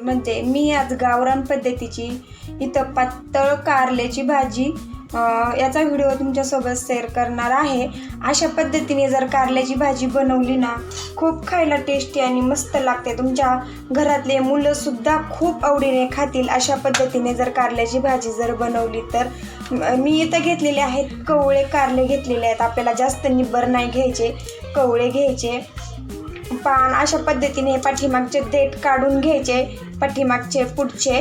व्हिडिओमध्ये मी आज गावरान पद्धतीची इथं पातळ कारल्याची भाजी याचा व्हिडिओ तुमच्यासोबत शेअर करणार आहे। अशा पद्धतीने जर कारल्याची भाजी बनवली ना खूप खायला टेस्टी आणि मस्त लागते। तुमच्या घरातले मुलं सुद्धा खूप आवडीने खातील अशा पद्धतीने जर कारल्याची भाजी जर बनवली तर। मी इथं घेतलेले आहेत कवळे कारले घेतलेले आहेत। आपल्याला जास्त निब्बर नाही घ्यायचे, कवळे घ्यायचे। पान अशा पद्धतीने पाठीमागचे देठ काढून घ्यायचे, पाठीमागचे पुढचे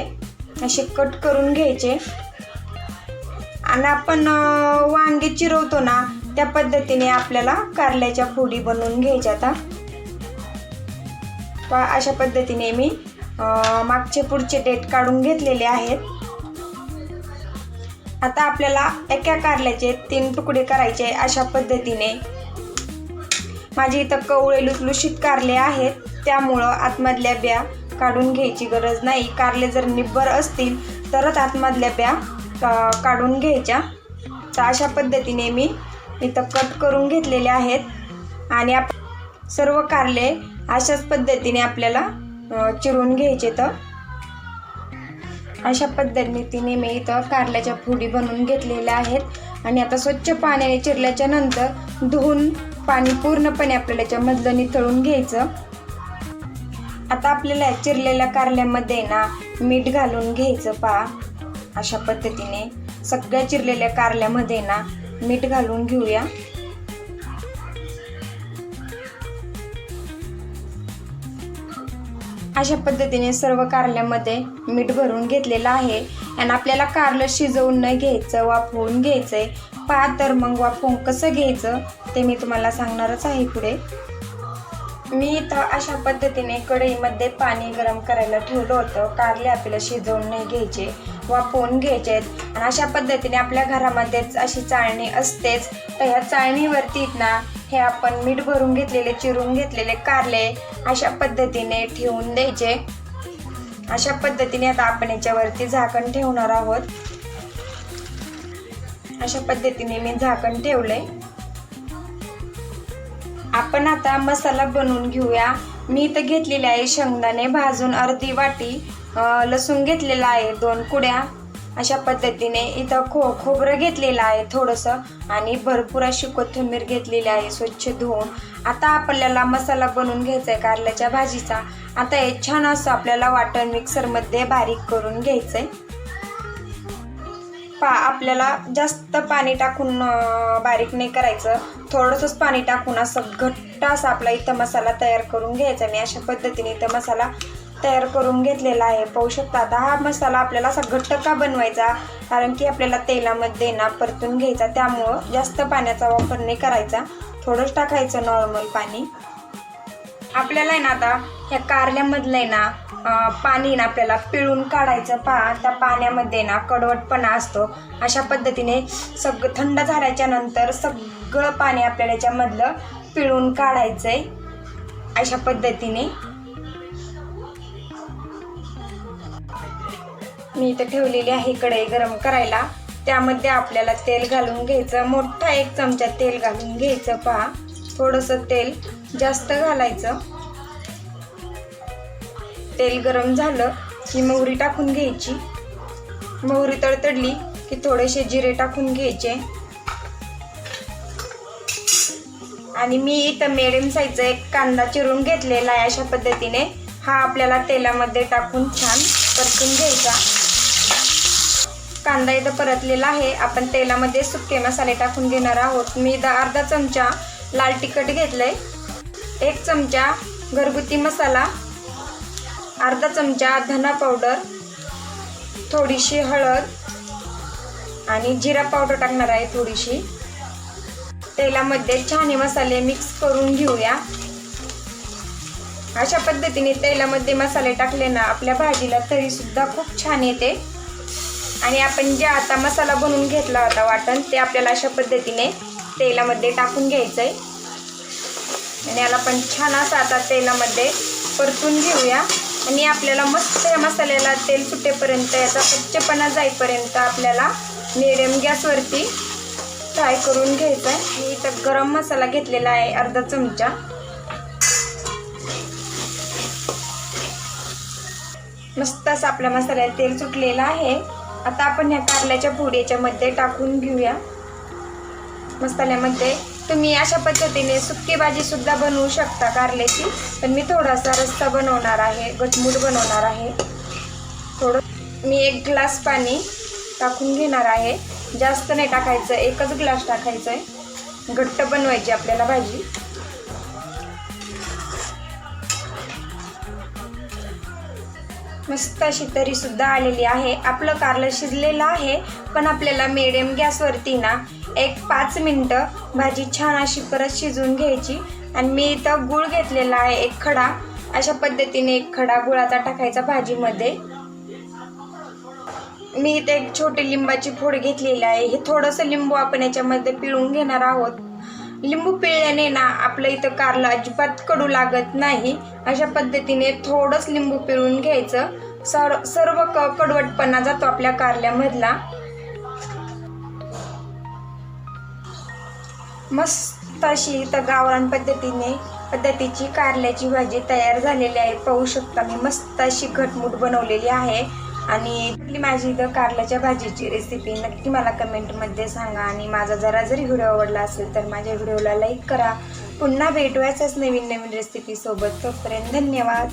असे कट करून घ्यायचे। आणि आपण वांगे चिरवतो ना त्या पद्धतीने आपल्याला कारल्याच्या फोडी बनवून घ्यायच्या। आता अशा पद्धतीने मी मागचे पुढचे देठ काढून घेतलेले आहेत। आता आपल्याला एका कारल्याचे 3 तुकडे करायचे अशा पद्धतीने। माझे इथं कवळे लुसलुशीत कारले आहेत, त्यामुळं आतमधल्या ब्या काढून घ्यायची गरज नाही। कारले जर निब्बर असतील तरच आतमधल्या ब्या काढून घ्यायच्या। तर अशा पद्धतीने मी इथं कट करून घेतलेले आहेत आणि सर्व कारले अशाच पद्धतीने आपल्याला चिरून घ्यायचे। तर अशा पद्धतीने मी इथं कारल्याच्या फोडी बनवून घेतलेल्या आहेत आणि आता स्वच्छ पाण्याने चिरल्याच्या नंतर धुवून पाणी पूर्णपणे आपल्याला याच्यामधलं निथळून घ्यायचं। आता आपल्याला चिरलेल्या कारल्यामध्ये ना मीठ घालून घ्यायचं। पहा अशा पद्धतीने सगळ्या चिरलेल्या कारल्यामध्ये ना मीठ घालून घेऊया। अशा पद्धतीने सर्व कारल्यामध्ये मीठ भरून घेतलेलं आहे आणि आपल्याला कारलं शिजवून नाही घ्यायचं, वाफवून घ्यायचंय। पहा तर मग वाफवून कसं घ्यायचं ते मी तुम्हाला सांगणारच आहे पुढे। मी इथं अशा पद्धतीने कढईमध्ये पाणी गरम करायला ठेवलं होतं। कारले आपल्याला शिजवून नाही घ्यायचे, वाफवून घ्यायचे आहेत। आणि अशा पद्धतीने आपल्या घरामध्येच अशी चाळणी असतेच, तर ह्या चाळणीवरती ना हे आपण मीठ भरून घेतलेले चिरून घेतलेले कारले अशा पद्धतीने ठेवून द्यायचे। अशा पद्धतीने आता आपण याच्यावरती झाकण ठेवणार आहोत। अशा पद्धतीने मी झाकण ठेवले। आपण आता मसाला बनवून घेऊया। मी इथं घेतलेले आहे शेंगदाणे भाजून अर्धी वाटी, लसूण घेतलेला आहे 2 कुड्या। अशा पद्धतीने इथं खोबरं घेतलेलं आहे थोडंसं आणि भरपूर अशी कोथिंबीर घेतलेली आहे स्वच्छ धुवून। आता आपल्याला मसाला बनवून घ्यायचा आहे कारल्याच्या भाजीचा। आता हे छान असं आपल्याला वाटण मिक्सरमध्ये बारीक करून घ्यायचंय। आपल्याला जास्त पाणी टाकून बारीक नाही करायचं, थोडंसंच पाणी टाकून असं घट्ट असा आपला इथं मसाला तयार करून घ्यायचा। मी अशा पद्धतीने इथं मसाला तयार करून घेतलेला आहे, पाहू शकता। आता हा मसाला आपल्याला असा घट्ट का बनवायचा, कारण की आपल्याला तेलामध्ये ना परतून घ्यायचा, त्यामुळं जास्त पाण्याचा वापर नाही करायचा, थोडंच टाकायचं नॉर्मल पाणी। आपल्याला आहे ना आता ह्या कारल्यामधलं ना पाणी ना आपल्याला पिळून काढायचं। पहा त्या पाण्यामध्ये ना कडवटपणा असतो। अशा पद्धतीने सगळं थंड झाल्याच्या नंतर सगळं पाणी आपल्याला याच्यामधलं पिळून काढायचंय अशा पद्धतीने। मी इथं ठेवलेली आहे कढई गरम करायला, त्यामध्ये आपल्याला तेल घालून घ्यायचं। मोठा 1 चमचा तेल घालून घ्यायचं। पहा थोडंसं तेल जास्त घालायचं। तेल गरम झालं की मोहरी टाकून घ्यायची। मोहरी तडतडली की थोडेसे जिरे टाकून घ्यायचे आणि मी इथं मीडियम साईजचा 1 कांदा चिरून घेतलेला आहे। अशा पद्धतीने हा आपल्याला तेलामध्ये टाकून छान परतून घ्यायचा। कांदा इथं परतलेला आहे। आपण तेलामध्ये सुके मसाले टाकून घेणार आहोत। मी अर्धा चमचा लाल तिखट घेतलंय, 1 चमचा घरगुती मसाला, अर्धा चमचा धना पावडर, थोडीशी हळद आणि जिरा पावडर टाकणार आहे थोडीशी। तेलामध्ये छान हे मसाले मिक्स करून घेऊया। अशा पद्धतीने तेलामध्ये मसाले टाकले ना आपल्या भाजीला तरी सुद्धा खूप छान येते। आणि आपण जे आता मसाला बनवून घेतला होता वाटण, ते आपल्याला अशा पद्धतीने तेलामध्ये टाकून घ्यायचंय आणि याला पण छान असं आता तेलामध्ये परतून घेऊया। आणि आपल्याला मस्त या मसाल्याला तेल सुटेपर्यंत, याचा कच्चेपणा जाईपर्यंत आपल्याला मीडियम गॅसवरती फ्राय करून घ्यायचं आहे। मी इथं गरम मसाला घेतलेला आहे अर्धा चमचा। मस्त असं आपल्या मसाल्याला तेल सुटलेलं आहे। आता आपण ह्या कारल्याच्या फोडी याच्यामध्ये टाकून घेऊया मसाल्यामध्ये। तुम्ही अशा पद्धतीने सुक्की भाजी सुद्धा बनवू शकता कारल्याची, पण मी थोडासा रस्सा बनवणार आहे, घटमुट बनवणार आहे। मी 1 ग्लास पाणी टाकून घेणार आहे, जास्त नाही टाकायचं, 1च ग्लास टाकायचं आहे, घट्ट बनवायची आपल्याला भाजी। मस्त अशी तरी सुद्धा आलेली आहे। आपलं कारलं शिजलेलं आहे, पण आपल्याला मीडियम गॅसवरती ना 5 मिनिटं भाजी छान अशी परत शिजवून घ्यायची। आणि मी इथं गूळ घेतलेला आहे 1 खडा, अशा पद्धतीने 1 खडा गुळाचा टाकायचा भाजीमध्ये। मी इथे 1 छोटी लिंबाची फोड घेतलेली आहे। हे थोडंसं लिंबू आपण याच्यामध्ये पिळून घेणार आहोत। लिंबू पिळल्याने ना आपलं इथं कारलं अजिबात कडू लागत नाही। अशा पद्धतीने थोडंच लिंबू पिळून घ्यायचं, सर्व कडवटपणा जातो आपल्या कारल्यामधला। मस्त अशी इथं गावरान पद्धतीची कारल्याची भाजी तयार झालेली आहे। पाहू शकता मी मस्त अशी घटमुट बनवलेली आहे। आणि माझी इथं कारल्याच्या भाजीची रेसिपी नक्की मला कमेंटमध्ये सांगा। आणि माझा जरी व्हिडिओ आवडला असेल तर माझ्या व्हिडिओला लाईक करा। पुन्हा भेटूयाच नवीन रेसिपी सोबत, तोपर्यंत धन्यवाद।